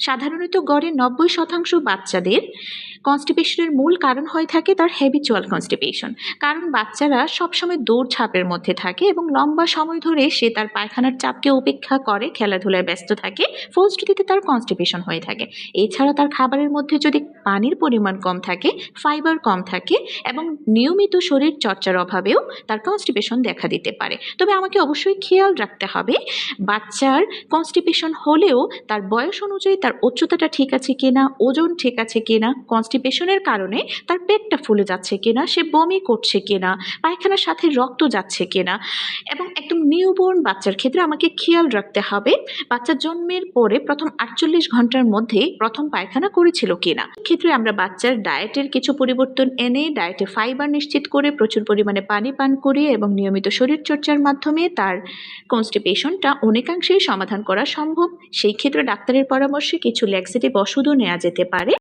সাধারণত গড়ে 90% বাচ্চাদের কনস্টিপেশনের মূল কারণ হয়ে থাকে তার হ্যাবিচুয়াল কনস্টিপেশন। কারণ বাচ্চারা সবসময় দৌড়ঝাঁপের মধ্যে থাকে এবং লম্বা সময় ধরে সে তার পায়খানার চাপকে উপেক্ষা করে খেলাধুলায় ব্যস্ত থাকে, ফলশ্রুতিতে তার কনস্টিপেশন হয়ে থাকে। এছাড়া তার খাবারের মধ্যে যদি পানির পরিমাণ কম থাকে, ফাইবার কম থাকে এবং নিয়মিত শরীর চর্চার অভাবেও তার কনস্টিপেশন দেখা দিতে পারে। তবে আমাকে অবশ্যই খেয়াল রাখতে হবে বাচ্চার কনস্টিপেশন হলেও তার বয়স অনুযায়ী তার উচ্চতাটা ঠিক আছে কিনা, ওজন ঠিক আছে কিনা, কনস্টিপেশনের কারণে তার পেটটা ফুলে যাচ্ছে কিনা, সে বমি করছে কিনা, পায়খানার সাথে রক্ত যাচ্ছে কিনা। এবং একদম নিউবর্ন বাচ্চার ক্ষেত্রে আমাকে খেয়াল রাখতে হবে বাচ্চা জন্মের পরে প্রথম 48 ঘন্টার মধ্যে প্রথম পায়খানা করেছিল কিনা। ক্ষেত্রে আমরা বাচ্চার ডায়েটের কিছু পরিবর্তন এনে ডায়েটে ফাইবার নিশ্চিত করে প্রচুর পরিমাণে পানি পান করিয়ে এবং নিয়মিত শরীরচর্চার মাধ্যমে তার কনস্টিপেশনটা অনেকাংশেই সমাধান করা সম্ভব। সেই ক্ষেত্রে ডাক্তারের পরামর্শে কিছু ল্যাক্সেটিভ ওষুধও নেওয়া যেতে পারে।